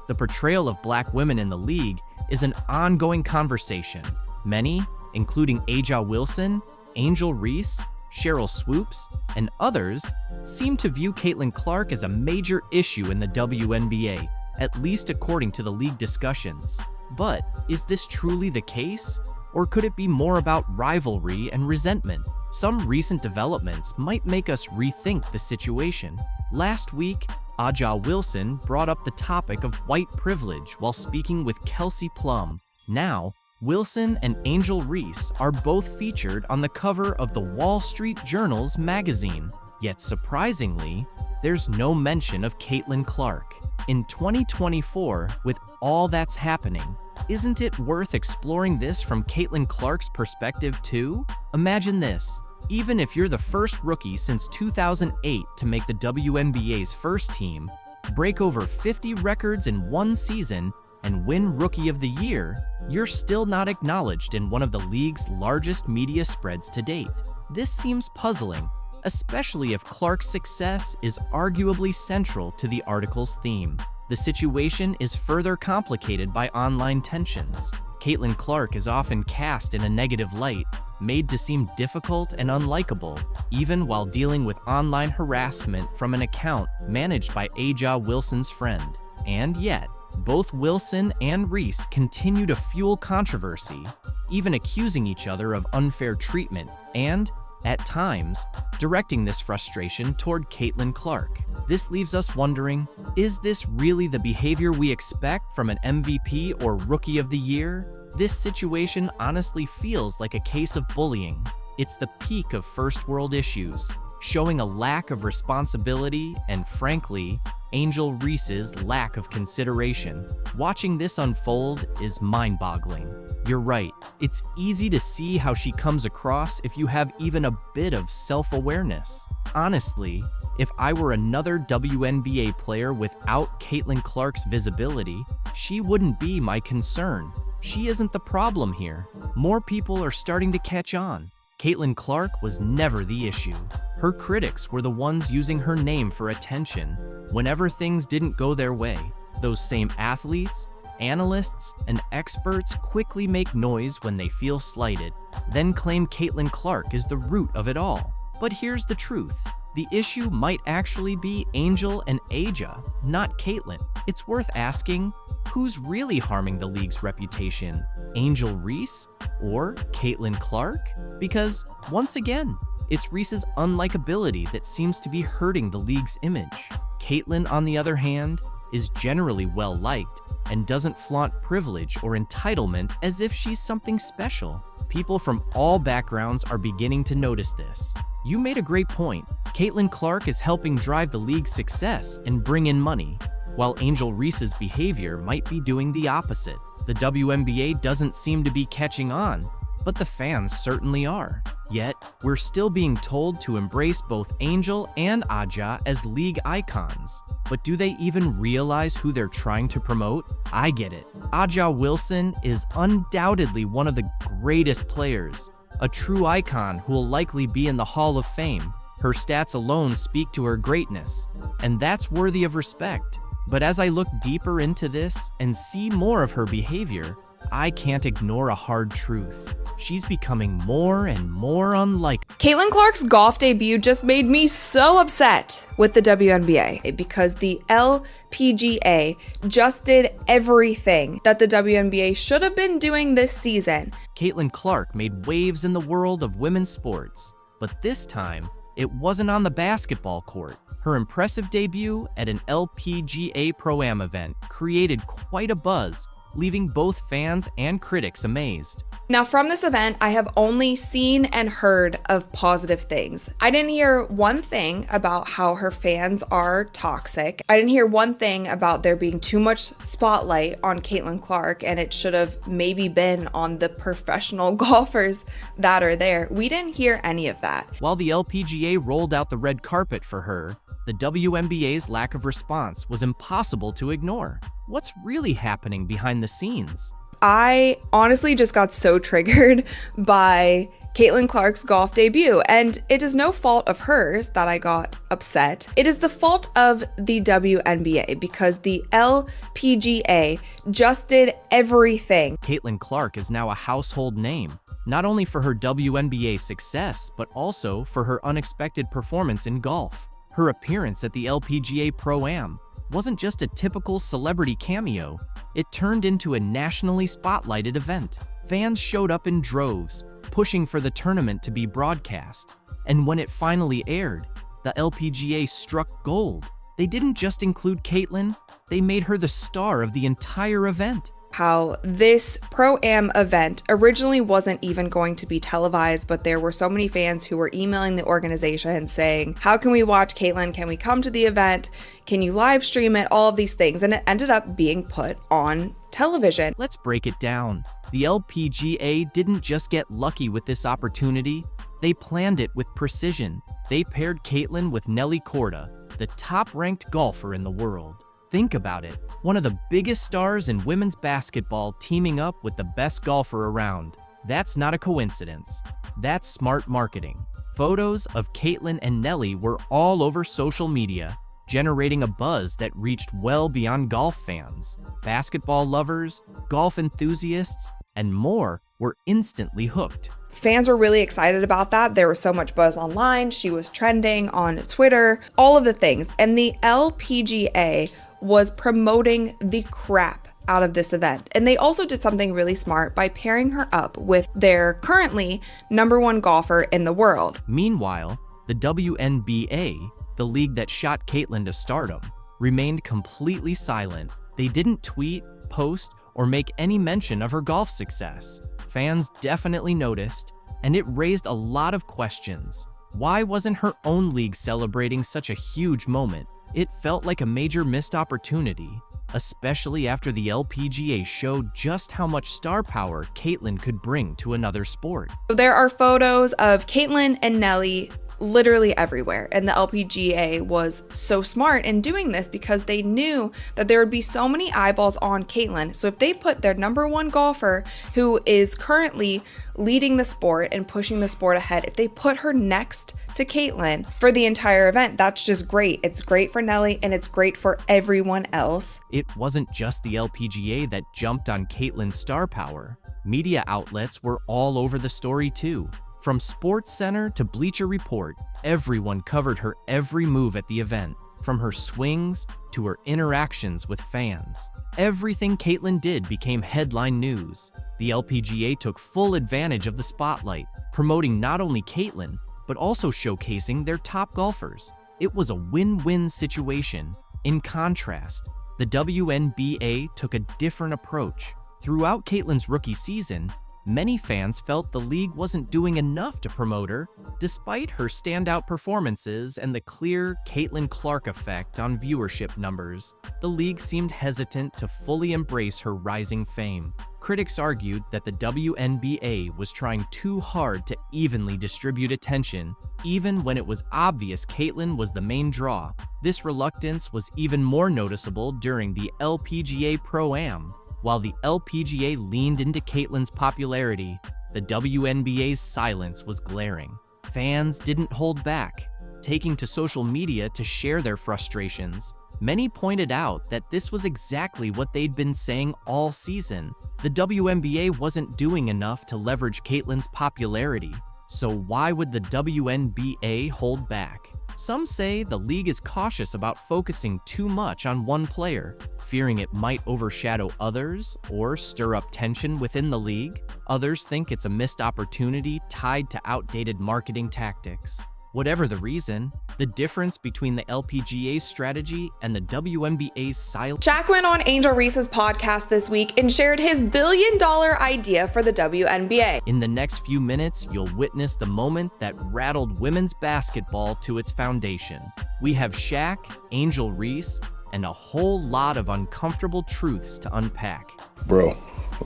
The portrayal of black women in the league is an ongoing conversation. Many, including Aja Wilson, Angel Reese, Cheryl Swoops, and others, seem to view Caitlin Clark as a major issue in the WNBA, at least according to the league discussions. But is this truly the case? Or could it be more about rivalry and resentment? Some recent developments might make us rethink the situation. Last week, Aja Wilson brought up the topic of white privilege while speaking with Kelsey Plum. Now, Wilson and Angel Reese are both featured on the cover of the Wall Street Journal's magazine. Yet surprisingly, there's no mention of Caitlin Clark. In 2024, with all that's happening, isn't it worth exploring this from Caitlin Clark's perspective too? Imagine this. Even if you're the first rookie since 2008 to make the WNBA's first team, break over 50 records in one season, and win Rookie of the Year, you're still not acknowledged in one of the league's largest media spreads to date. This seems puzzling, especially if Clark's success is arguably central to the article's theme. The situation is further complicated by online tensions. Caitlin Clark is often cast in a negative light, made to seem difficult and unlikable, even while dealing with online harassment from an account managed by Aja Wilson's friend. And yet, both Wilson and Reese continue to fuel controversy, even accusing each other of unfair treatment and, at times, directing this frustration toward Caitlin Clark. This leaves us wondering, is this really the behavior we expect from an MVP or Rookie of the Year? This situation honestly feels like a case of bullying. It's the peak of first world issues, showing a lack of responsibility and, frankly, Angel Reese's lack of consideration. Watching this unfold is mind-boggling. You're right, it's easy to see how she comes across if you have even a bit of self-awareness. Honestly, if I were another WNBA player without Caitlin Clark's visibility, she wouldn't be my concern. She isn't the problem here. More people are starting to catch on. Caitlin Clark was never the issue. Her critics were the ones using her name for attention whenever things didn't go their way. Those same athletes, analysts, and experts quickly make noise when they feel slighted, then claim Caitlin Clark is the root of it all. But here's the truth. The issue might actually be Angel and Aja, not Caitlin. It's worth asking, who's really harming the league's reputation? Angel Reese or Caitlin Clark? Because, once again, it's Reese's unlikability that seems to be hurting the league's image. Caitlin, on the other hand, is generally well-liked and doesn't flaunt privilege or entitlement as if she's something special. People from all backgrounds are beginning to notice this. You made a great point. Caitlin Clark is helping drive the league's success and bring in money, while Angel Reese's behavior might be doing the opposite. The WNBA doesn't seem to be catching on, but the fans certainly are. Yet, we're still being told to embrace both Angel and Aja as league icons. But do they even realize who they're trying to promote? I get it. Aja Wilson is undoubtedly one of the greatest players, a true icon who will likely be in the Hall of Fame. Her stats alone speak to her greatness, and that's worthy of respect. But as I look deeper into this and see more of her behavior, I can't ignore a hard truth. She's becoming more and more unlike. Caitlin Clark's golf debut just made me so upset with the WNBA because the LPGA just did everything that the WNBA should have been doing this season. Caitlin Clark made waves in the world of women's sports, but this time, it wasn't on the basketball court. Her impressive debut at an LPGA Pro-Am event created quite a buzz, leaving both fans and critics amazed. Now, from this event, I have only seen and heard of positive things. I didn't hear one thing about how her fans are toxic. I didn't hear one thing about there being too much spotlight on Caitlin Clark and it should have maybe been on the professional golfers that are there. We didn't hear any of that. While the LPGA rolled out the red carpet for her, the WNBA's lack of response was impossible to ignore. What's really happening behind the scenes? I honestly just got so triggered by Caitlin Clark's golf debut, and it is no fault of hers that I got upset. It is the fault of the WNBA because the LPGA just did everything. Caitlin Clark is now a household name, not only for her WNBA success, but also for her unexpected performance in golf. Her appearance at the LPGA Pro-Am wasn't just a typical celebrity cameo, it turned into a nationally spotlighted event. Fans showed up in droves, pushing for the tournament to be broadcast. And when it finally aired, the LPGA struck gold. They didn't just include Caitlin, they made her the star of the entire event. How this Pro-Am event originally wasn't even going to be televised, but there were so many fans who were emailing the organization saying, how can we watch Caitlin? Can we come to the event? Can you live stream it? All of these things. And it ended up being put on television. Let's break it down. The LPGA didn't just get lucky with this opportunity, they planned it with precision. They paired Caitlin with Nelly Korda, the top-ranked golfer in the world. Think about it, one of the biggest stars in women's basketball teaming up with the best golfer around. That's not a coincidence. That's smart marketing. Photos of Caitlin and Nelly were all over social media, generating a buzz that reached well beyond golf fans. Basketball lovers, golf enthusiasts, and more were instantly hooked. Fans were really excited about that. There was so much buzz online. She was trending on Twitter, all of the things. And the LPGA was promoting the crap out of this event. And they also did something really smart by pairing her up with their currently #1 golfer in the world. Meanwhile, the WNBA, the league that shot Caitlin to stardom, remained completely silent. They didn't tweet, post, or make any mention of her golf success. Fans definitely noticed, and it raised a lot of questions. Why wasn't her own league celebrating such a huge moment? It felt like a major missed opportunity, especially after the LPGA showed just how much star power Caitlin could bring to another sport. So there are photos of Caitlin and Nelly literally everywhere, and the LPGA was so smart in doing this because they knew that there would be so many eyeballs on Caitlin. So if they put their #1 golfer, who is currently leading the sport and pushing the sport ahead, if they put her next to Caitlin for the entire event, that's just great. It's great for Nelly and it's great for everyone else. It wasn't just the LPGA that jumped on Caitlin's star power. Media outlets were all over the story too. From SportsCenter to Bleacher Report, everyone covered her every move at the event, from her swings to her interactions with fans. Everything Caitlin did became headline news. The LPGA took full advantage of the spotlight, promoting not only Caitlin, but also showcasing their top golfers. It was a win-win situation. In contrast, the WNBA took a different approach. Throughout Caitlin's rookie season, many fans felt the league wasn't doing enough to promote her, despite her standout performances and the clear Caitlin Clark effect on viewership numbers. The league seemed hesitant to fully embrace her rising fame. Critics argued that the WNBA was trying too hard to evenly distribute attention, even when it was obvious Caitlin was the main draw. This reluctance was even more noticeable during the LPGA Pro-Am. While the LPGA leaned into Caitlin's popularity, the WNBA's silence was glaring. Fans didn't hold back, taking to social media to share their frustrations. Many pointed out that this was exactly what they'd been saying all season. The WNBA wasn't doing enough to leverage Caitlin's popularity, so why would the WNBA hold back? Some say the league is cautious about focusing too much on one player, fearing it might overshadow others or stir up tension within the league. Others think it's a missed opportunity tied to outdated marketing tactics. Whatever the reason, the difference between the LPGA's strategy and the WNBA's silence. Shaq went on Angel Reese's podcast this week and shared his billion-dollar idea for the WNBA. In the next few minutes, you'll witness the moment that rattled women's basketball to its foundation. We have Shaq, Angel Reese, and a whole lot of uncomfortable truths to unpack. Bro,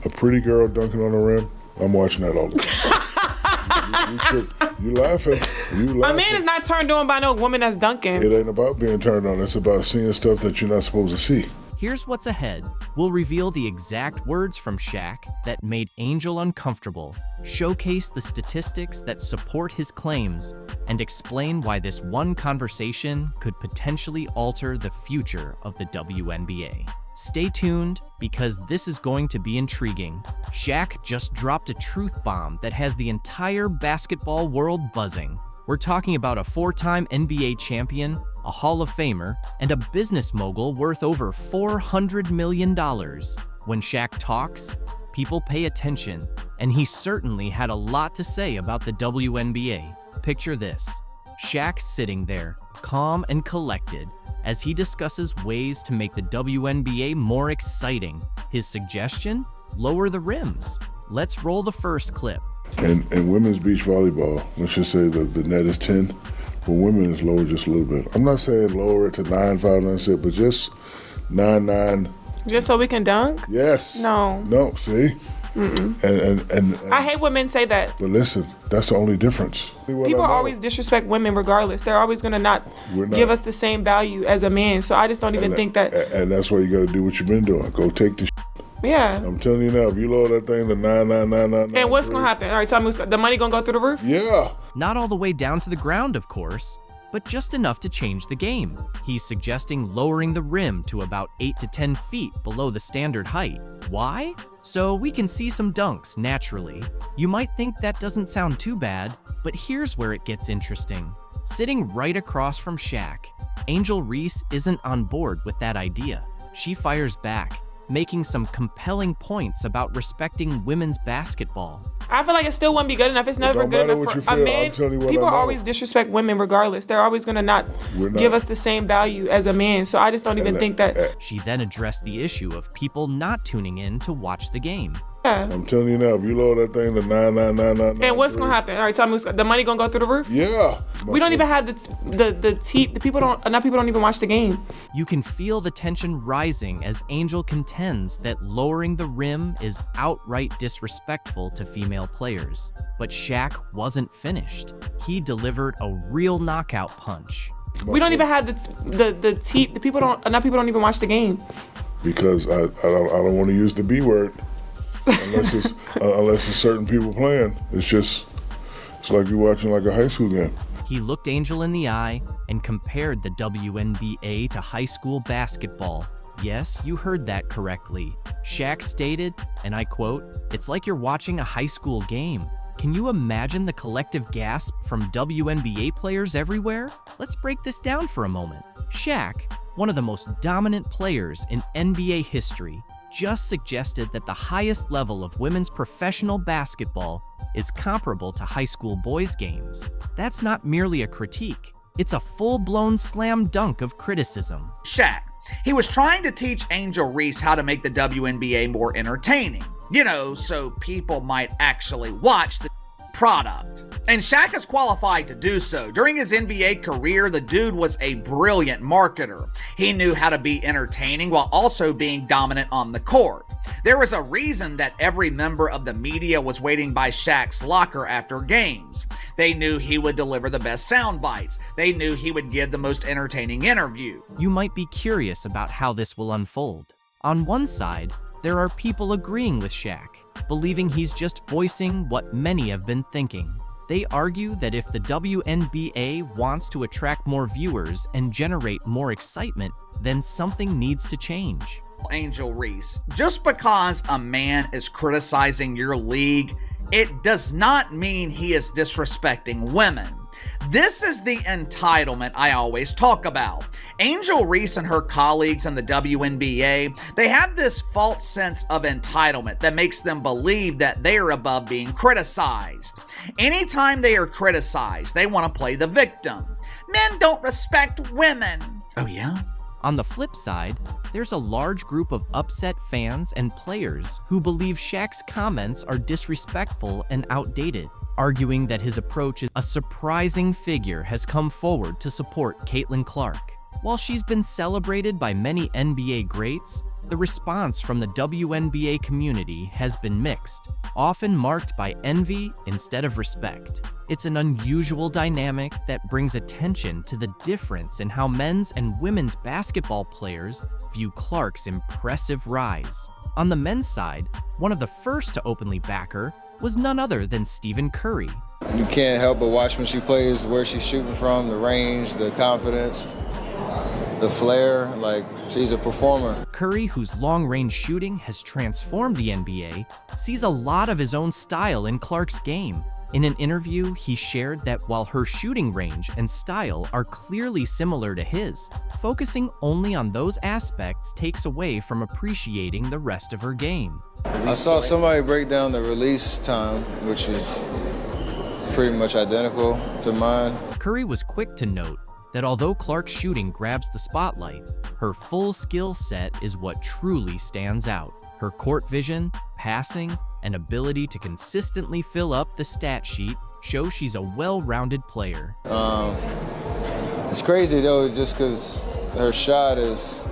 a pretty girl dunking on the rim, I'm watching that all the time. You laughing. My man is not turned on by no woman that's dunking. It ain't about being turned on. It's about seeing stuff that you're not supposed to see. Here's what's ahead. We'll reveal the exact words from Shaq that made Angel uncomfortable, showcase the statistics that support his claims, and explain why this one conversation could potentially alter the future of the WNBA. Stay tuned, because this is going to be intriguing. Shaq just dropped a truth bomb that has the entire basketball world buzzing. We're talking about a 4-time NBA champion, a Hall of Famer, and a business mogul worth over $400 million. When Shaq talks, people pay attention, and he certainly had a lot to say about the WNBA. Picture this: Shaq sitting there, calm and collected, as he discusses ways to make the WNBA more exciting. His suggestion? Lower the rims. Let's roll the first clip. And women's beach volleyball, let's just say that the net is 10. For women, it's lower just a little bit. I'm not saying lower it to 9, 5, 9, 6, but just 9, 9. Just so we can dunk? Yes. No. No, see? And I hate when men say that. But listen, that's the only difference. People always disrespect women regardless. They're always going to not give us the same value as a man. So I just don't even think that. And that's why you got to do what you've been doing. Go take the Yeah. I'm telling you now, if you lower that thing to 9. And what's going to happen? All right, tell me, the money going to go through the roof? Yeah. Not all the way down to the ground, of course, but just enough to change the game. He's suggesting lowering the rim to about 8 to 10 feet below the standard height. Why? So we can see some dunks naturally. You might think that doesn't sound too bad, but here's where it gets interesting. Sitting right across from Shaq, Angel Reese isn't on board with that idea. She fires back, making some compelling points about respecting women's basketball. I feel like it still wouldn't be good enough. It's never good enough for a man. People always disrespect women regardless. They're always going to not give us the same value as a man. So I just don't even think that. She then addressed the issue of people not tuning in to watch the game. Yeah. I'm telling you now, if you lower that thing to 9. And what's going to happen? All right, tell me, the money going to go through the roof? Yeah. We don't even have the people don't even watch the game. You can feel the tension rising as Angel contends that lowering the rim is outright disrespectful to female players. But Shaq wasn't finished. He delivered a real knockout punch. We don't even have the people don't even watch the game. Because I don't want to use the B word. Unless it's certain people playing. It's like you're watching like a high school game. He looked Angel in the eye and compared the WNBA to high school basketball. Yes, you heard that correctly. Shaq stated, and I quote, "It's like you're watching a high school game." Can you imagine the collective gasp from WNBA players everywhere? Let's break this down for a moment. Shaq, one of the most dominant players in NBA history, just suggested that the highest level of women's professional basketball is comparable to high school boys' games. That's not merely a critique. It's a full-blown slam dunk of criticism. Shaq, he was trying to teach Angel Reese how to make the WNBA more entertaining. So people might actually watch the product. And Shaq is qualified to do so. During his NBA career, the dude was a brilliant marketer. He knew how to be entertaining while also being dominant on the court. There was a reason that every member of the media was waiting by Shaq's locker after games. They knew he would deliver the best sound bites. They knew he would give the most entertaining interview. You might be curious about how this will unfold. On one side, there are people agreeing with Shaq, believing he's just voicing what many have been thinking. They argue that if the WNBA wants to attract more viewers and generate more excitement, then something needs to change. Angel Reese, just because a man is criticizing your league, it does not mean he is disrespecting women. This is the entitlement I always talk about. Angel Reese and her colleagues in the WNBA, they have this false sense of entitlement that makes them believe that they are above being criticized. Anytime they are criticized, they want to play the victim. Men don't respect women. Oh yeah? On the flip side, there's a large group of upset fans and players who believe Shaq's comments are disrespectful and outdated, arguing that his approach is a surprising figure has come forward to support Caitlin Clark. While she's been celebrated by many NBA greats, the response from the WNBA community has been mixed, often marked by envy instead of respect. It's an unusual dynamic that brings attention to the difference in how men's and women's basketball players view Clark's impressive rise. On the men's side, one of the first to openly back her was none other than Stephen Curry. You can't help but watch when she plays, where she's shooting from, the range, the confidence, the flair, like she's a performer. Curry, whose long-range shooting has transformed the NBA, sees a lot of his own style in Clark's game. In an interview, he shared that while her shooting range and style are clearly similar to his, focusing only on those aspects takes away from appreciating the rest of her game. I saw somebody break down the release time, which is pretty much identical to mine. Curry was quick to note that although Clark's shooting grabs the spotlight, her full skill set is what truly stands out. Her court vision, passing, and ability to consistently fill up the stat sheet show she's a well-rounded player. It's crazy though, just because her shot it's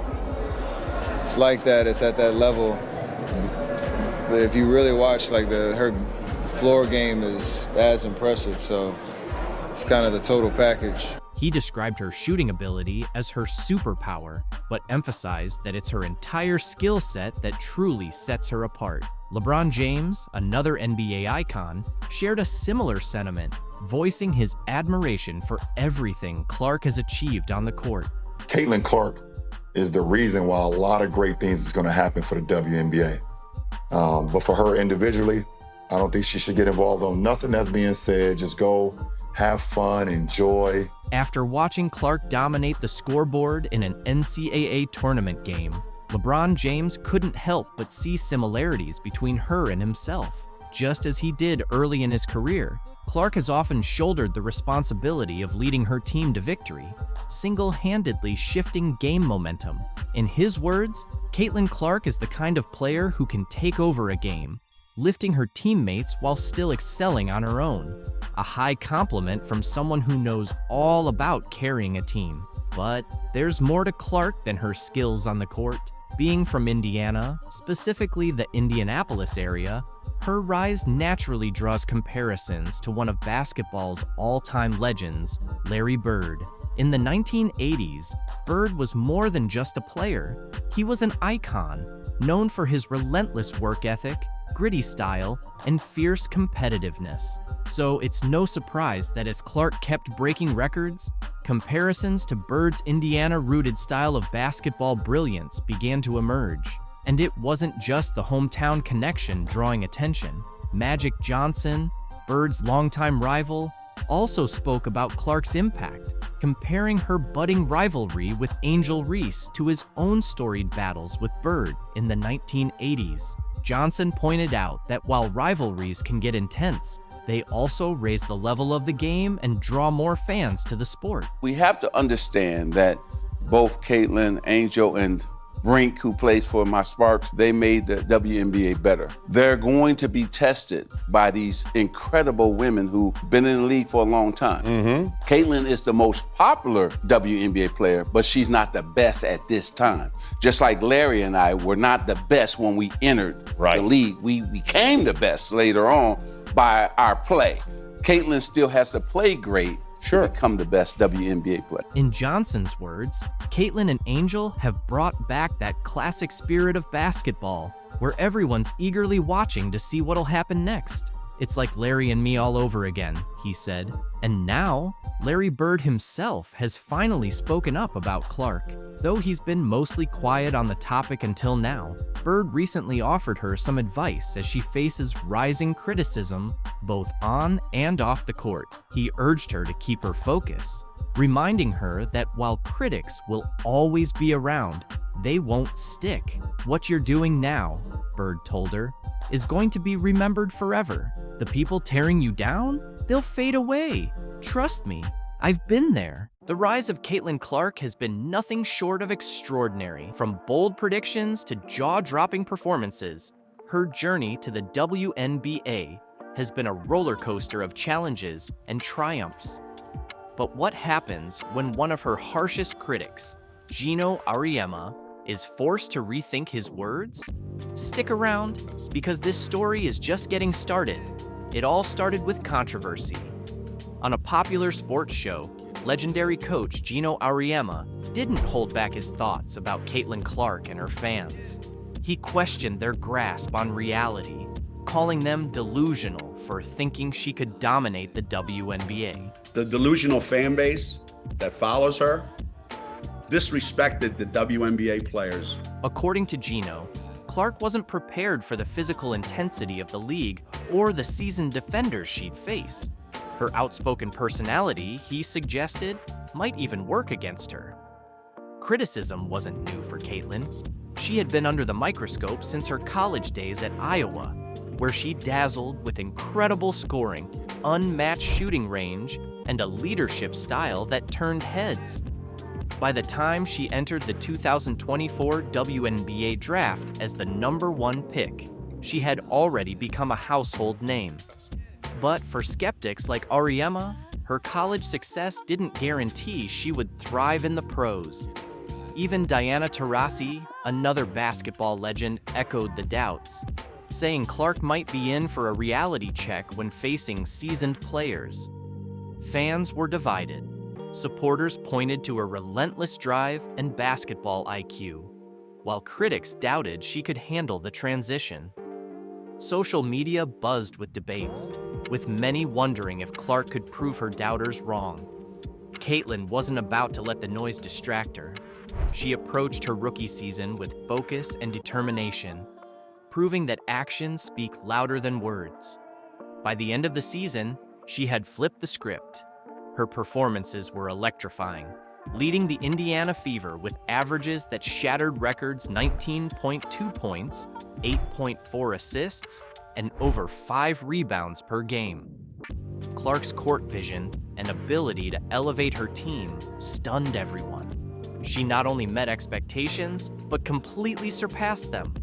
like that, it's at that level. But if you really watch, like her floor game is as impressive, so it's kind of the total package. He described her shooting ability as her superpower, but emphasized that it's her entire skill set that truly sets her apart. LeBron James, another NBA icon, shared a similar sentiment, voicing his admiration for everything Clark has achieved on the court. Caitlin Clark is the reason why a lot of great things is going to happen for the WNBA. But for her individually, I don't think she should get involved on nothing that's being said. Just go, have fun, enjoy. After watching Clark dominate the scoreboard in an NCAA tournament game, LeBron James couldn't help but see similarities between her and himself. Just as he did early in his career, Clark has often shouldered the responsibility of leading her team to victory, single-handedly shifting game momentum. In his words, Caitlin Clark is the kind of player who can take over a game, lifting her teammates while still excelling on her own. A high compliment from someone who knows all about carrying a team. But there's more to Clark than her skills on the court. Being from Indiana, specifically the Indianapolis area, her rise naturally draws comparisons to one of basketball's all-time legends, Larry Bird. In the 1980s, Bird was more than just a player. He was an icon, known for his relentless work ethic, gritty style, and fierce competitiveness. So it's no surprise that as Clark kept breaking records, comparisons to Bird's Indiana-rooted style of basketball brilliance began to emerge. And it wasn't just the hometown connection drawing attention. Magic Johnson, Bird's longtime rival, also spoke about Clark's impact, comparing her budding rivalry with Angel Reese to his own storied battles with Bird in the 1980s. Johnson pointed out that while rivalries can get intense, they also raise the level of the game and draw more fans to the sport. We have to understand that both Caitlin, Angel, and Brink, who plays for my Sparks, they made the WNBA better. They're going to be tested by these incredible women who've been in the league for a long time. Caitlin is the most popular WNBA player, but she's not the best at this time. Just like Larry and I were not the best when we entered the league. We became the best later on by our play. Caitlin still has to play great to become the best WNBA player. In Johnson's words, Caitlin and Angel have brought back that classic spirit of basketball, where everyone's eagerly watching to see what'll happen next. It's like Larry and me all over again, he said. And now, Larry Bird himself has finally spoken up about Clark. Though he's been mostly quiet on the topic until now, Bird recently offered her some advice as she faces rising criticism both on and off the court. He urged her to keep her focus, reminding her that while critics will always be around, they won't stick. What you're doing now, Bird told her, is going to be remembered forever. The people tearing you down, they'll fade away. Trust me, I've been there. The rise of Caitlin Clark has been nothing short of extraordinary. From bold predictions to jaw-dropping performances, her journey to the WNBA has been a roller coaster of challenges and triumphs. But what happens when one of her harshest critics, Gino Auriemma, is forced to rethink his words? Stick around, because this story is just getting started. It all started with controversy. On a popular sports show, legendary coach Gino Auriemma didn't hold back his thoughts about Caitlin Clark and her fans. He questioned their grasp on reality, calling them delusional for thinking she could dominate the WNBA. The delusional fan base that follows her disrespected the WNBA players. According to Gino, Clark wasn't prepared for the physical intensity of the league or the seasoned defenders she'd face. Her outspoken personality, he suggested, might even work against her. Criticism wasn't new for Caitlin. She had been under the microscope since her college days at Iowa, where she dazzled with incredible scoring, unmatched shooting range, and a leadership style that turned heads. By the time she entered the 2024 WNBA draft as the #1 pick, she had already become a household name. But for skeptics like Auriemma, her college success didn't guarantee she would thrive in the pros. Even Diana Taurasi, another basketball legend, echoed the doubts, saying Clark might be in for a reality check when facing seasoned players. Fans were divided. Supporters pointed to her relentless drive and basketball IQ, while critics doubted she could handle the transition. Social media buzzed with debates, with many wondering if Clark could prove her doubters wrong. Caitlin wasn't about to let the noise distract her. She approached her rookie season with focus and determination, proving that actions speak louder than words. By the end of the season, she had flipped the script. Her performances were electrifying, leading the Indiana Fever with averages that shattered records: 19.2 points, 8.4 assists, and over 5 rebounds per game. Clark's court vision and ability to elevate her team stunned everyone. She not only met expectations, but completely surpassed them.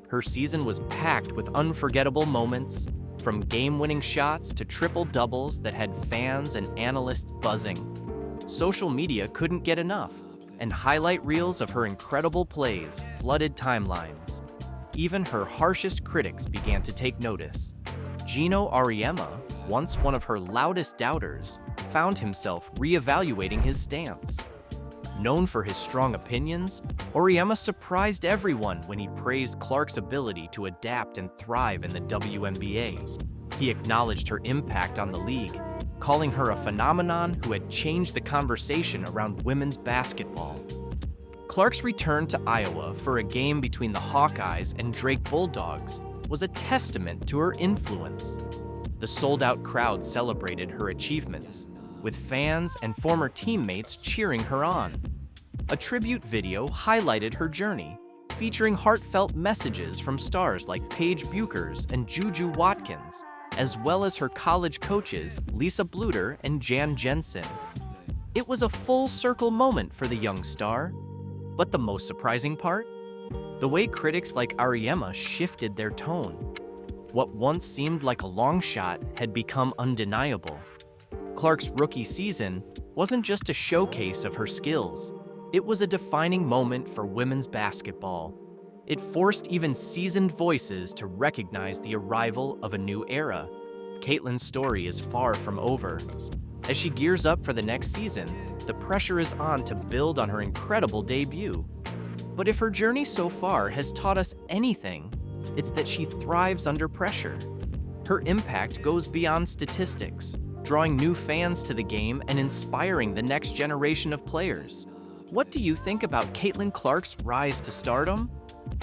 Her season was packed with unforgettable moments, from game-winning shots to triple-doubles that had fans and analysts buzzing. Social media couldn't get enough, and highlight reels of her incredible plays flooded timelines. Even her harshest critics began to take notice. Gino Auriemma, once one of her loudest doubters, found himself reevaluating his stance. Known for his strong opinions, Auriemma surprised everyone when he praised Clark's ability to adapt and thrive in the WNBA. He acknowledged her impact on the league, calling her a phenomenon who had changed the conversation around women's basketball. Clark's return to Iowa for a game between the Hawkeyes and Drake Bulldogs was a testament to her influence. The sold-out crowd celebrated her achievements, with fans and former teammates cheering her on. A tribute video highlighted her journey, featuring heartfelt messages from stars like Paige Buchers and Juju Watkins, as well as her college coaches Lisa Bluter and Jan Jensen. It was a full-circle moment for the young star. But the most surprising part? The way critics like Auriemma shifted their tone. What once seemed like a long shot had become undeniable. Clark's rookie season wasn't just a showcase of her skills. It was a defining moment for women's basketball. It forced even seasoned voices to recognize the arrival of a new era. Caitlin's story is far from over. As she gears up for the next season, the pressure is on to build on her incredible debut. But if her journey so far has taught us anything, it's that she thrives under pressure. Her impact goes beyond statistics, drawing new fans to the game and inspiring the next generation of players. What do you think about Caitlin Clark's rise to stardom?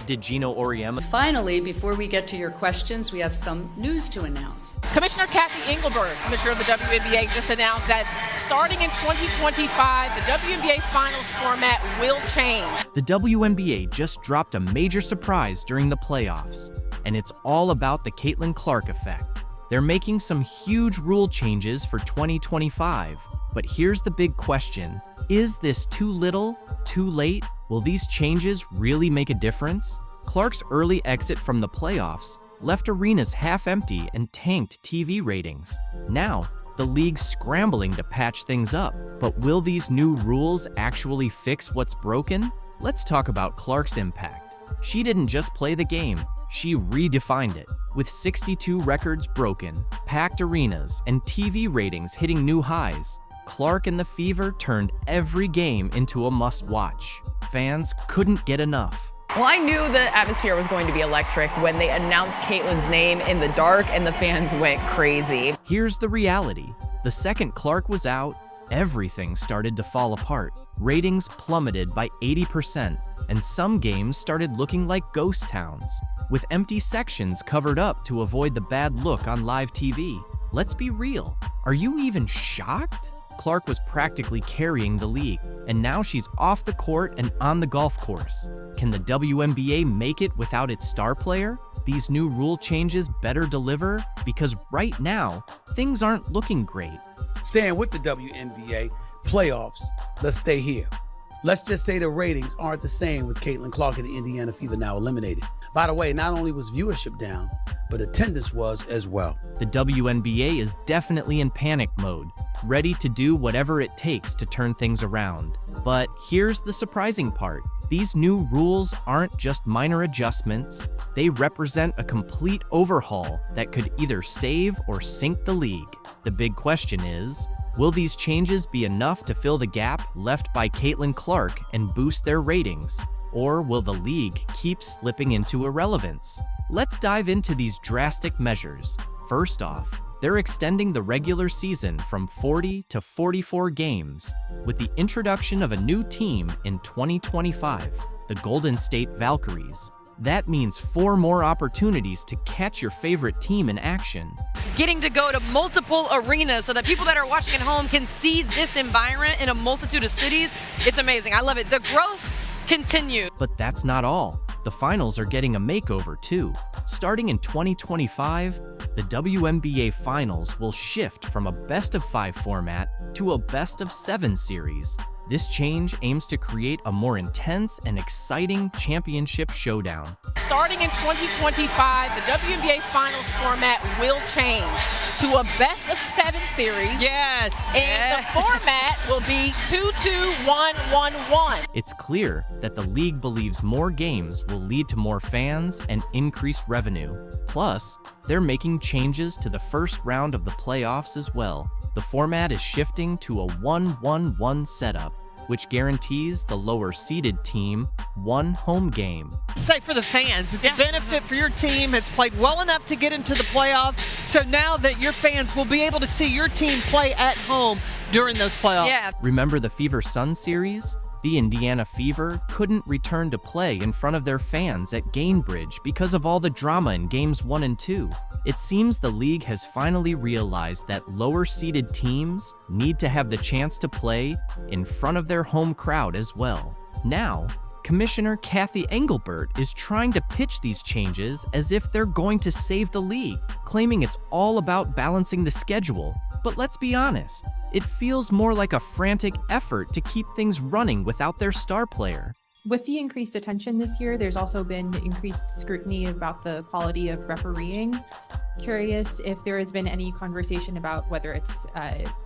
Did Gino Auriemma... Finally, before we get to your questions, we have some news to announce. Commissioner Kathy Engelberg, Commissioner of the WNBA, just announced that starting in 2025, the WNBA Finals format will change. The WNBA just dropped a major surprise during the playoffs, and it's all about the Caitlin Clark effect. They're making some huge rule changes for 2025, but here's the big question. Is this too little, too late? Will these changes really make a difference? Clark's early exit from the playoffs left arenas half empty and tanked TV ratings. Now, the league's scrambling to patch things up. But will these new rules actually fix what's broken? Let's talk about Clark's impact. She didn't just play the game, she redefined it. With 62 records broken, packed arenas, and TV ratings hitting new highs, Clark and the Fever turned every game into a must-watch. Fans couldn't get enough. Well, I knew the atmosphere was going to be electric when they announced Caitlyn's name in the dark and the fans went crazy. Here's the reality. The second Clark was out, everything started to fall apart. Ratings plummeted by 80%, and some games started looking like ghost towns, with empty sections covered up to avoid the bad look on live TV. Let's be real. Are you even shocked? Clark was practically carrying the league, and now she's off the court and on the golf course. Can the WNBA make it without its star player? These new rule changes better deliver? Because right now, things aren't looking great. Staying with the WNBA, playoffs, let's stay here. Let's just say the ratings aren't the same with Caitlin Clark and the Indiana Fever now eliminated. By the way, not only was viewership down, but attendance was as well. The WNBA is definitely in panic mode, ready to do whatever it takes to turn things around. But here's the surprising part. These new rules aren't just minor adjustments, they represent a complete overhaul that could either save or sink the league. The big question is, will these changes be enough to fill the gap left by Caitlin Clark and boost their ratings? Or will the league keep slipping into irrelevance? Let's dive into these drastic measures. First off, they're extending the regular season from 40 to 44 games, with the introduction of a new team in 2025, the Golden State Valkyries. That means 4 more opportunities to catch your favorite team in action. Getting to go to multiple arenas so that people that are watching at home can see this environment in a multitude of cities. It's amazing. I love it. The growth continues. But that's not all. The finals are getting a makeover too. Starting in 2025, the WNBA Finals will shift from a best-of-5 format to a best-of-7 series. This change aims to create a more intense and exciting championship showdown. Starting in 2025, the WNBA Finals format will change to a best-of-7 series. Yes. And the format will be 2-2-1-1-1. It's clear that the league believes more games will lead to more fans and increased revenue. Plus, they're making changes to the first round of the playoffs as well. The format is shifting to a 1-1-1 setup, which guarantees the lower-seeded team one home game. Say for the fans, it's a benefit for your team. Has played well enough to get into the playoffs. So now that your fans will be able to see your team play at home during those playoffs. Yeah. Remember the Fever Sun series? The Indiana Fever couldn't return to play in front of their fans at Gainbridge because of all the drama in Games 1 and 2. It seems the league has finally realized that lower-seeded teams need to have the chance to play in front of their home crowd as well. Now, Commissioner Kathy Engelbert is trying to pitch these changes as if they're going to save the league, claiming it's all about balancing the schedule. But let's be honest, it feels more like a frantic effort to keep things running without their star player. With the increased attention this year, there's also been increased scrutiny about the quality of refereeing. Curious if there has been any conversation about whether it's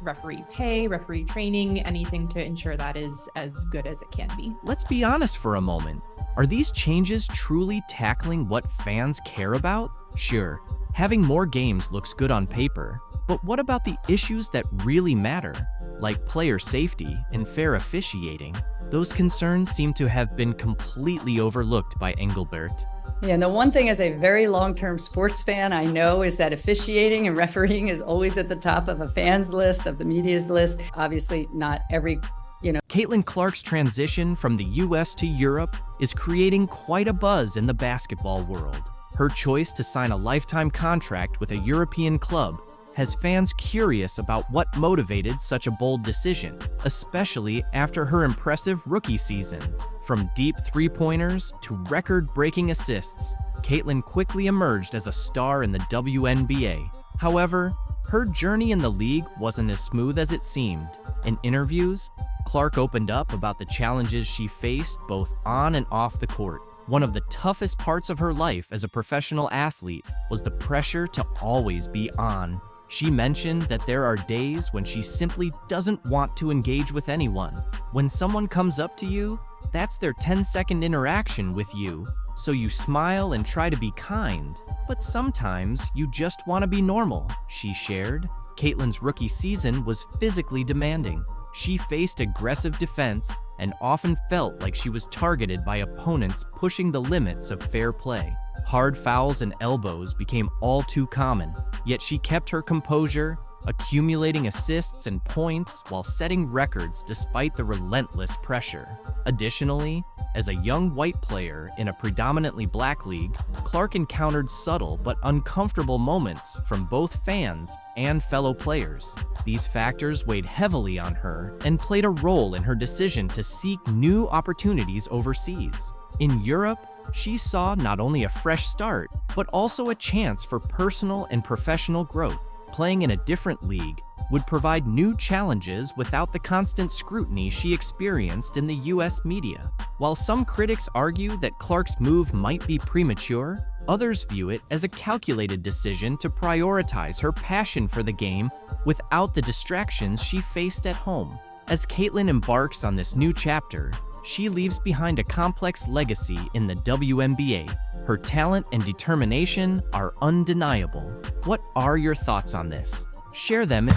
referee pay, referee training, anything to ensure that is as good as it can be. Let's be honest for a moment. Are these changes truly tackling what fans care about? Sure, having more games looks good on paper, but what about the issues that really matter, like player safety and fair officiating? Those concerns seem to have been completely overlooked by Engelbert. Yeah, and the one thing as a very long-term sports fan I know is that officiating and refereeing is always at the top of a fan's list, of the media's list. Obviously, not every, Caitlin Clark's transition from the US to Europe is creating quite a buzz in the basketball world. Her choice to sign a lifetime contract with a European club has fans curious about what motivated such a bold decision, especially after her impressive rookie season. From deep three-pointers to record-breaking assists, Caitlin quickly emerged as a star in the WNBA. However, her journey in the league wasn't as smooth as it seemed. In interviews, Clark opened up about the challenges she faced both on and off the court. One of the toughest parts of her life as a professional athlete was the pressure to always be on. She mentioned that there are days when she simply doesn't want to engage with anyone. When someone comes up to you, That's their 10-second interaction with you, so you smile and try to be kind. But sometimes you just want to be normal, she shared. Caitlyn's rookie season was physically demanding. She faced aggressive defense and often felt like she was targeted by opponents pushing the limits of fair play. Hard fouls and elbows became all too common, yet she kept her composure, accumulating assists and points while setting records despite the relentless pressure. Additionally, as a young white player in a predominantly black league, Clark encountered subtle but uncomfortable moments from both fans and fellow players. These factors weighed heavily on her and played a role in her decision to seek new opportunities overseas. In Europe, she saw not only a fresh start, but also a chance for personal and professional growth. Playing in a different league would provide new challenges without the constant scrutiny she experienced in the US media. While some critics argue that Clark's move might be premature, others view it as a calculated decision to prioritize her passion for the game without the distractions she faced at home. As Caitlyn embarks on this new chapter, she leaves behind a complex legacy in the WNBA. Her talent and determination are undeniable. What are your thoughts on this? Share them.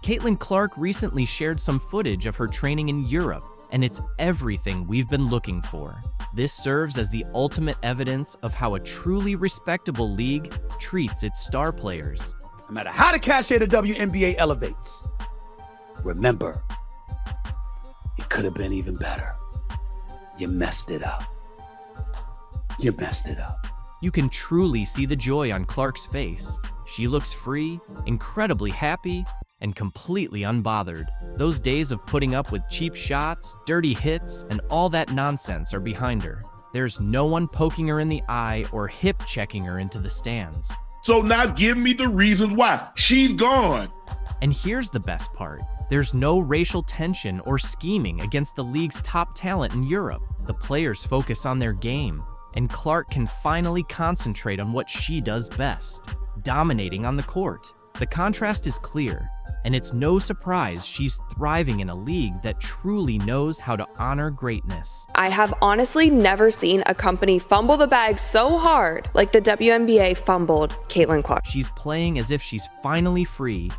Caitlyn Clark recently shared some footage of her training in Europe, and it's everything we've been looking for. This serves as the ultimate evidence of how a truly respectable league treats its star players. No matter how the cachet of the WNBA elevates, remember, it could have been even better. You messed it up. You messed it up. You can truly see the joy on Clark's face. She looks free, incredibly happy, and completely unbothered. Those days of putting up with cheap shots, dirty hits, and all that nonsense are behind her. There's no one poking her in the eye or hip-checking her into the stands. So now give me the reasons why. She's gone. And here's the best part. There's no racial tension or scheming against the league's top talent in Europe. The players focus on their game, and Clark can finally concentrate on what she does best, dominating on the court. The contrast is clear, and it's no surprise she's thriving in a league that truly knows how to honor greatness. I have honestly never seen a company fumble the bag so hard like the WNBA fumbled Caitlyn Clark. She's playing as if she's finally free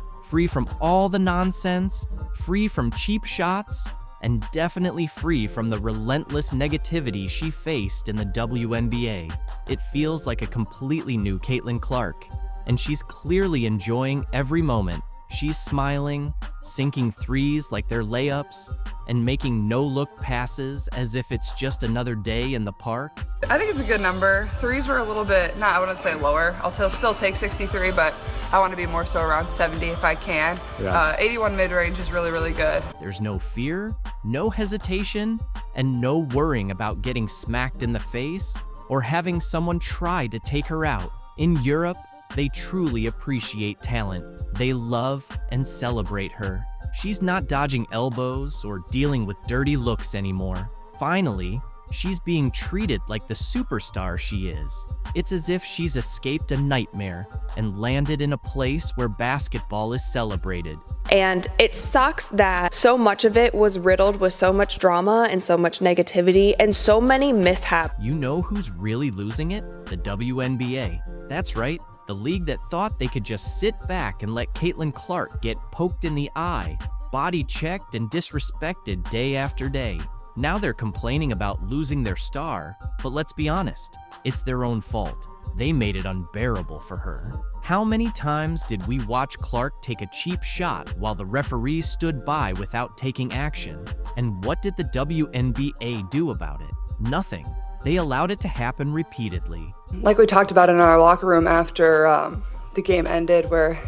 from all the nonsense, free from cheap shots, and definitely free from the relentless negativity she faced in the WNBA. It feels like a completely new Caitlyn Clark, and she's clearly enjoying every moment. She's smiling, sinking threes like they're layups, and making no-look passes as if it's just another day in the park. I think it's a good number. Threes were a little bit, I wouldn't say lower. I'll still take 63, but I want to be more so around 70 if I can. Yeah. 81 mid-range is really, really good. There's no fear, no hesitation, and no worrying about getting smacked in the face or having someone try to take her out. In Europe, they truly appreciate talent. They love and celebrate her. She's not dodging elbows or dealing with dirty looks anymore. Finally, she's being treated like the superstar she is. It's as if she's escaped a nightmare and landed in a place where basketball is celebrated. And it sucks that so much of it was riddled with so much drama and so much negativity and so many mishaps. You know who's really losing it? The WNBA. That's right. The league that thought they could just sit back and let Caitlyn Clark get poked in the eye, body checked and disrespected day after day. Now they're complaining about losing their star, but let's be honest, it's their own fault. They made it unbearable for her. How many times did we watch Clark take a cheap shot while the referees stood by without taking action? And what did the WNBA do about it? Nothing. They allowed it to happen repeatedly. Like we talked about in our locker room after the game ended, where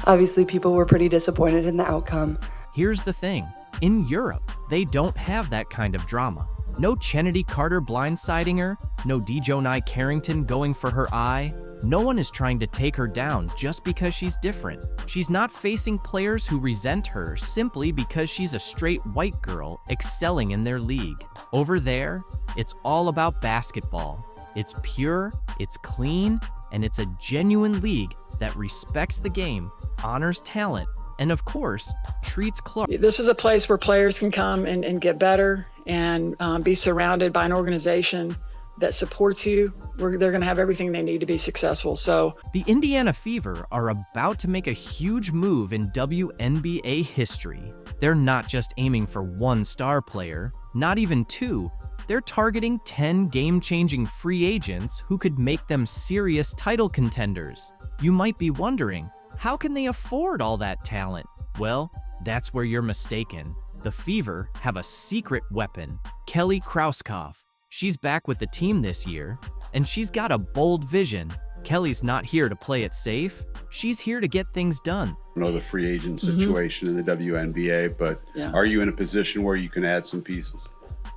obviously people were pretty disappointed in the outcome. Here's the thing. In Europe, they don't have that kind of drama. No Chennedy Carter blindsiding her, no Dejonai Carrington going for her eye. No one is trying to take her down just because she's different. She's not facing players who resent her simply because she's a straight white girl excelling in their league. Over there, it's all about basketball. It's pure, it's clean, and it's a genuine league that respects the game, honors talent, and of course, treats Clark. This is a place where players can come and get better and be surrounded by an organization that supports you. They're going to have everything they need to be successful. So the Indiana Fever are about to make a huge move in WNBA history. They're not just aiming for one star player, not even two. They're targeting 10 game-changing free agents who could make them serious title contenders. You might be wondering, how can they afford all that talent? Well, that's where you're mistaken. The Fever have a secret weapon, Kelly Krauskopf. She's back with the team this year, and she's got a bold vision. Kelly's not here to play it safe. She's here to get things done. I know the free agent situation in the WNBA, but are you in a position where you can add some pieces?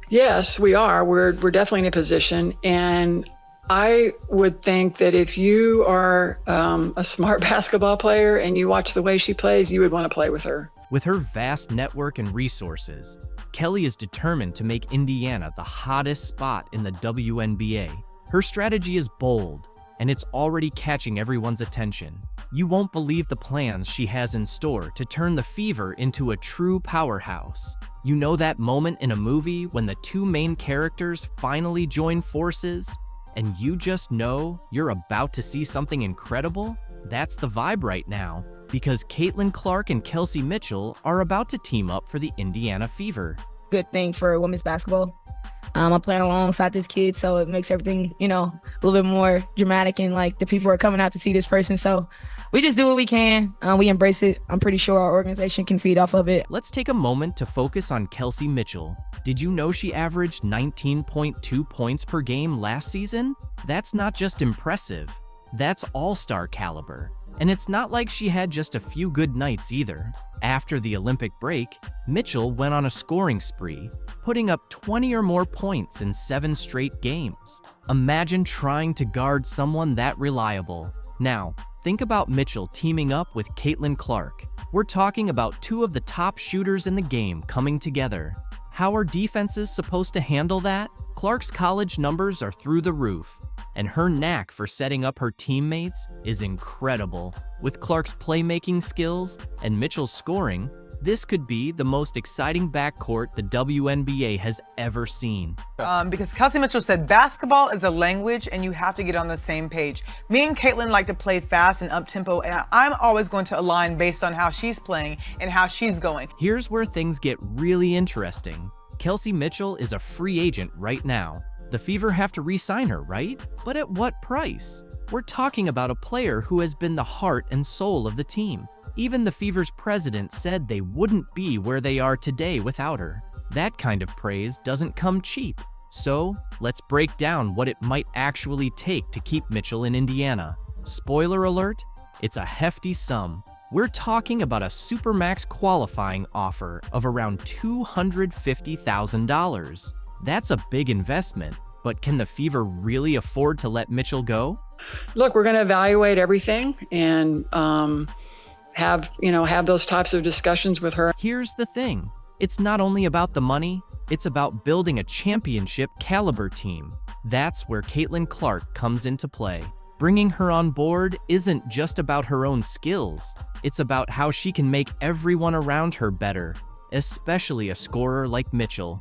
yes, we are. We're definitely in a position. And I would think that if you are a smart basketball player and you watch the way she plays, you would want to play with her. With her vast network and resources, Kelly is determined to make Indiana the hottest spot in the WNBA. Her strategy is bold, and it's already catching everyone's attention. You won't believe the plans she has in store to turn the Fever into a true powerhouse. You know that moment in a movie when the two main characters finally join forces, and you just know you're about to see something incredible? That's the vibe right now, because Caitlin Clark and Kelsey Mitchell are about to team up for the Indiana Fever. Good thing for women's basketball. I'm playing alongside this kid, so it makes everything, a little bit more dramatic, and like the people are coming out to see this person. So we just do what we can. We embrace it. I'm pretty sure our organization can feed off of it. Let's take a moment to focus on Kelsey Mitchell. Did you know she averaged 19.2 points per game last season? That's not just impressive. That's all-star caliber. And it's not like she had just a few good nights either. After the Olympic break, Mitchell went on a scoring spree, putting up 20 or more points in 7 straight games. Imagine trying to guard someone that reliable. Now, think about Mitchell teaming up with Caitlin Clark. We're talking about two of the top shooters in the game coming together. How are defenses supposed to handle that? Clark's college numbers are through the roof, and her knack for setting up her teammates is incredible. With Clark's playmaking skills and Mitchell's scoring, this could be the most exciting backcourt the WNBA has ever seen. Because Kelsey Mitchell said basketball is a language and you have to get on the same page. Me and Caitlin like to play fast and up-tempo, and I'm always going to align based on how she's playing and how she's going. Here's where things get really interesting. Kelsey Mitchell is a free agent right now. The Fever have to re-sign her, right? But at what price? We're talking about a player who has been the heart and soul of the team. Even the Fever's president said they wouldn't be where they are today without her. That kind of praise doesn't come cheap. So, let's break down what it might actually take to keep Mitchell in Indiana. Spoiler alert, it's a hefty sum. We're talking about a Supermax qualifying offer of around $250,000. That's a big investment, but can the Fever really afford to let Mitchell go? Look, we're going to evaluate everything and have those types of discussions with her. Here's the thing. It's not only about the money, it's about building a championship caliber team. That's where Caitlin Clark comes into play. Bringing her on board isn't just about her own skills. It's about how she can make everyone around her better, especially a scorer like Mitchell.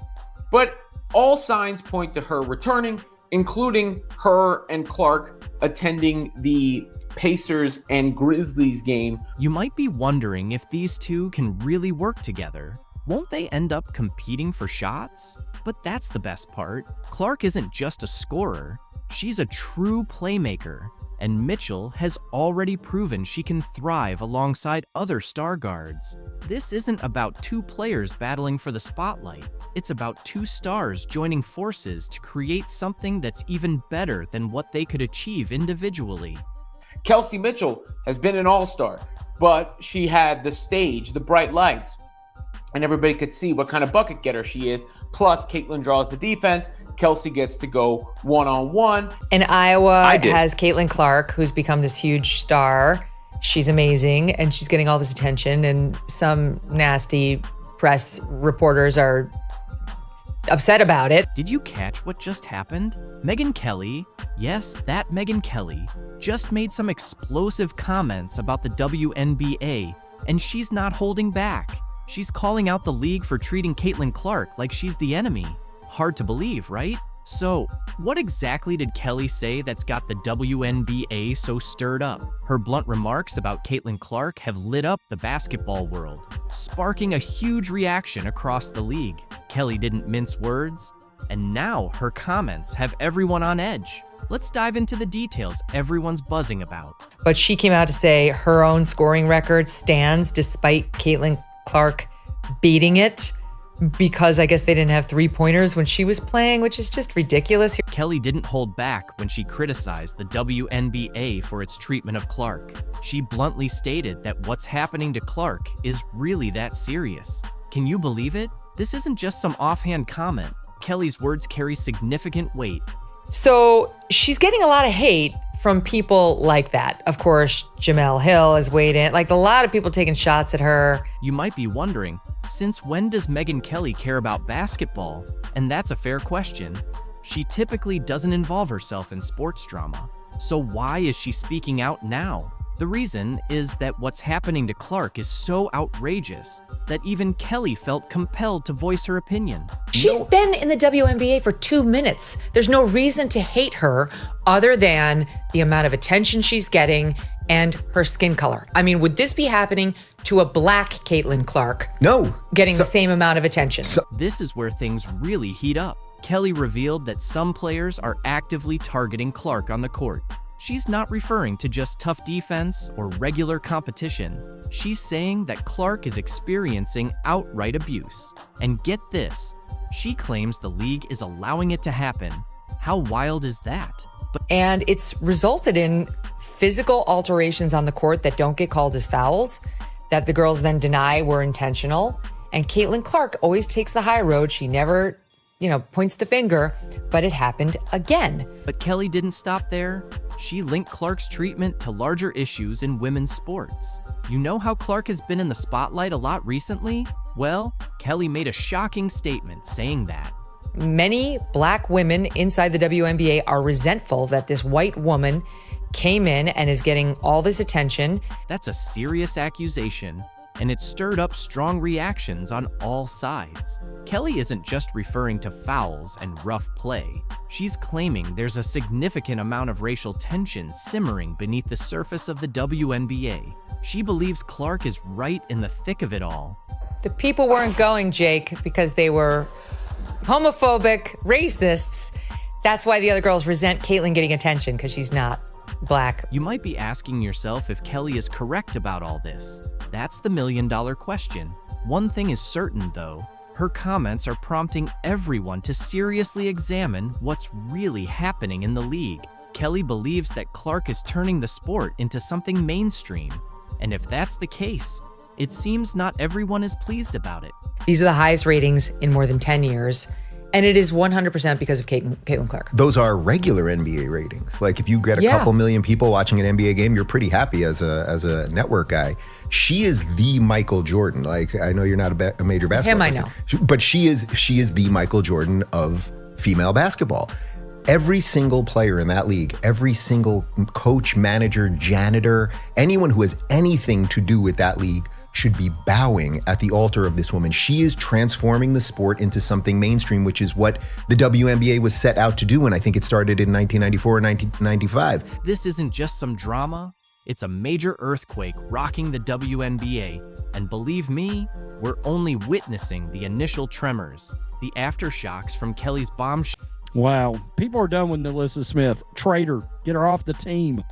But all signs point to her returning, including her and Clark attending the Pacers and Grizzlies game. You might be wondering if these two can really work together. Won't they end up competing for shots? But that's the best part. Clark isn't just a scorer. She's a true playmaker, and Mitchell has already proven she can thrive alongside other star guards. This isn't about two players battling for the spotlight. It's about two stars joining forces to create something that's even better than what they could achieve individually. Kelsey Mitchell has been an all-star, but she had the stage, the bright lights, and everybody could see what kind of bucket getter she is. Plus, Caitlin draws the defense. Kelsey gets to go one-on-one. And Iowa has Caitlin Clark, who's become this huge star. She's amazing, and she's getting all this attention, and some nasty press reporters are upset about it. Did you catch what just happened? Megyn Kelly, yes, that Megyn Kelly, just made some explosive comments about the WNBA And she's not holding back. She's calling out the league for treating Caitlin Clark like she's the enemy. Hard to believe, right? So, what exactly did Kelly say that's got the WNBA so stirred up? Her blunt remarks about Caitlin Clark have lit up the basketball world, sparking a huge reaction across the league. Kelly didn't mince words, and now her comments have everyone on edge. Let's dive into the details everyone's buzzing about. But she came out to say her own scoring record stands despite Caitlin Clark beating it, because I guess they didn't have three-pointers when she was playing, which is just ridiculous. Kelly didn't hold back when she criticized the WNBA for its treatment of Clark. She bluntly stated that what's happening to Clark is really that serious. Can you believe it? This isn't just some offhand comment. Kelly's words carry significant weight. So she's getting a lot of hate from people like that. Of course, Jamel Hill has weighed in, like a lot of people taking shots at her. You might be wondering, since when does Megyn Kelly care about basketball? And that's a fair question. She typically doesn't involve herself in sports drama. So why is she speaking out now? The reason is that what's happening to Clark is so outrageous that even Kelly felt compelled to voice her opinion. She's been in the WNBA for 2 minutes. There's no reason to hate her other than the amount of attention she's getting and her skin color. I mean, would this be happening to a black Caitlin Clark? No. Getting the same amount of attention. This is where things really heat up. Kelly revealed that some players are actively targeting Clark on the court. She's not referring to just tough defense or regular competition. She's saying that Clark is experiencing outright abuse. And get this, she claims the league is allowing it to happen. How wild is that? And it's resulted in physical alterations on the court that don't get called as fouls, that the girls then deny were intentional. And Caitlin Clark always takes the high road. She never, points the finger, but it happened again. But Kelly didn't stop there. She linked Clark's treatment to larger issues in women's sports. You know how Clark has been in the spotlight a lot recently? Well, Kelly made a shocking statement saying that. Many black women inside the WNBA are resentful that this white woman came in and is getting all this attention. That's a serious accusation, and it stirred up strong reactions on all sides. Kelly isn't just referring to fouls and rough play. She's claiming there's a significant amount of racial tension simmering beneath the surface of the WNBA. She believes Clark is right in the thick of it all. The people weren't going, Jake, because they were homophobic, racists. That's why the other girls resent Caitlin getting attention, because she's not black. You might be asking yourself if Kelly is correct about all this. That's the million-dollar question. One thing is certain, though. Her comments are prompting everyone to seriously examine what's really happening in the league. Kelly believes that Clark is turning the sport into something mainstream. And if that's the case, it seems not everyone is pleased about it. These are the highest ratings in more than 10 years. And it is 100% because of Caitlin Clark. Those are regular NBA ratings. Like if you get a couple million people watching an NBA game, you're pretty happy as a network guy. She is the Michael Jordan. Like I know you're not a major basketball person. I know. But she is the Michael Jordan of female basketball. Every single player in that league, every single coach, manager, janitor, anyone who has anything to do with that league should be bowing at the altar of this woman. She is transforming the sport into something mainstream, which is what the WNBA was set out to do, and I think it started in 1994 or 1995. This isn't just some drama. It's a major earthquake rocking the WNBA. And believe me, we're only witnessing the initial tremors, the aftershocks from Kelly's bombshell. Wow. People are done with NaLyssa Smith. Traitor. Get her off the team.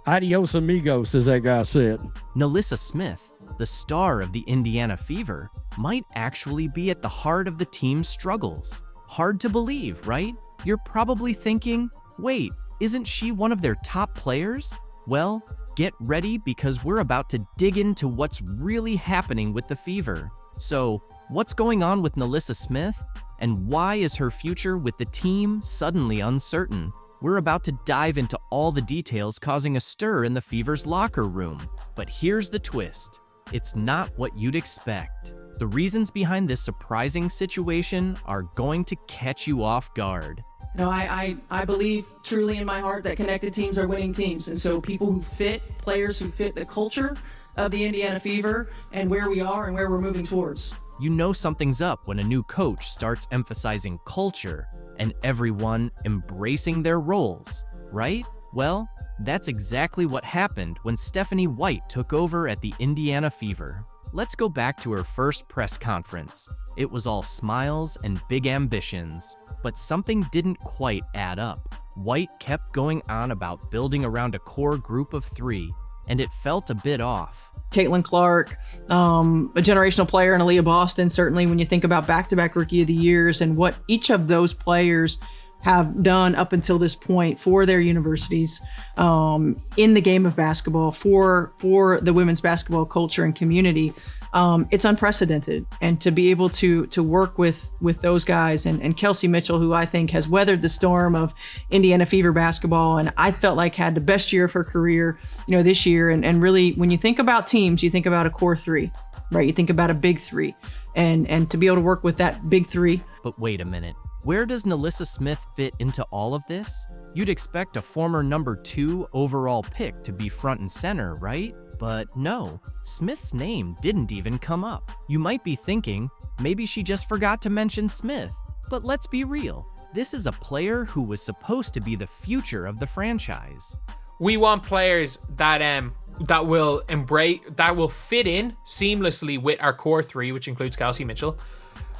Adios amigos, as that guy said. NaLyssa Smith, the star of the Indiana Fever, might actually be at the heart of the team's struggles. Hard to believe, right? You're probably thinking, wait, isn't she one of their top players? Well, get ready because we're about to dig into what's really happening with the Fever. So, what's going on with NaLyssa Smith? And why is her future with the team suddenly uncertain? We're about to dive into all the details causing a stir in the Fever's locker room. But here's the twist. It's not what you'd expect. The reasons behind this surprising situation are going to catch you off guard. I believe truly in my heart that connected teams are winning teams. And so people who fit, players who fit the culture of the Indiana Fever and where we are and where we're moving towards. You know something's up when a new coach starts emphasizing culture and everyone embracing their roles, right? Well, that's exactly what happened when Stephanie White took over at the Indiana Fever. Let's go back to her first press conference. It was all smiles and big ambitions, but something didn't quite add up. White kept going on about building around a core group of 3, and it felt a bit off. Caitlin Clark, a generational player, and Aaliyah Boston, certainly when you think about back-to-back Rookie of the Years and what each of those players have done up until this point for their universities, in the game of basketball, for the women's basketball culture and community, it's unprecedented. And to be able to work with those guys and Kelsey Mitchell, who I think has weathered the storm of Indiana Fever basketball, and I felt like had the best year of her career, this year. And really, when you think about teams, you think about a core 3, right? You think about a big 3, and to be able to work with that big 3. But wait a minute. Where does NaLyssa Smith fit into all of this? You'd expect a former number 2 overall pick to be front and center, right? But no, Smith's name didn't even come up. You might be thinking, maybe she just forgot to mention Smith. But let's be real, this is a player who was supposed to be the future of the franchise. We want players that will fit in seamlessly with our core 3, which includes Kelsey Mitchell.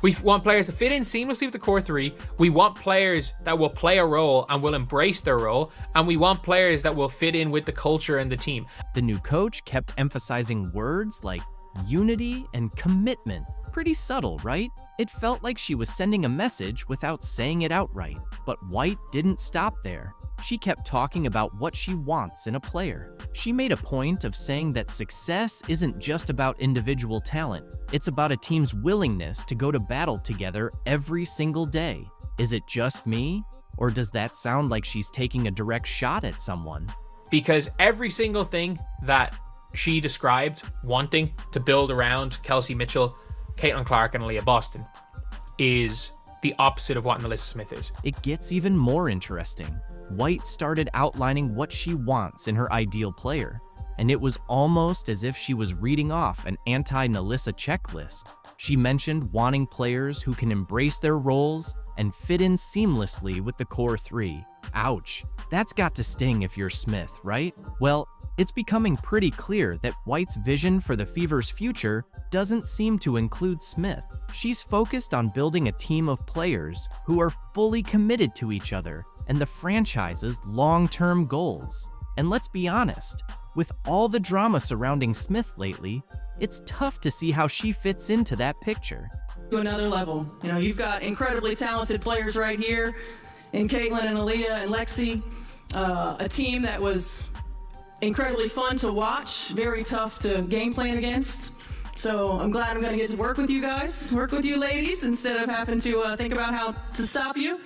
We want players to fit in seamlessly with the core 3. We want players that will play a role and will embrace their role. And we want players that will fit in with the culture and the team. The new coach kept emphasizing words like unity and commitment. Pretty subtle, right? It felt like she was sending a message without saying it outright. But White didn't stop there. She kept talking about what she wants in a player. She made a point of saying that success isn't just about individual talent. It's about a team's willingness to go to battle together every single day. Is it just me? Or does that sound like she's taking a direct shot at someone? Because every single thing that she described wanting to build around Kelsey Mitchell, Caitlin Clark, and Aaliyah Boston is the opposite of what NaLyssa Smith is. It gets even more interesting. White started outlining what she wants in her ideal player, and it was almost as if she was reading off an anti-NaLyssa checklist. She mentioned wanting players who can embrace their roles and fit in seamlessly with the core 3. Ouch, that's got to sting if you're Smith, right? Well, it's becoming pretty clear that White's vision for the Fever's future doesn't seem to include Smith. She's focused on building a team of players who are fully committed to each other and the franchise's long-term goals. And let's be honest, with all the drama surrounding Smith lately, it's tough to see how she fits into that picture. To another level. You've got incredibly talented players right here in Caitlin and Aaliyah and Lexi, a team that was incredibly fun to watch, very tough to game plan against. So I'm glad I'm going to get to work with you guys, work with you ladies, instead of having to think about how to stop you.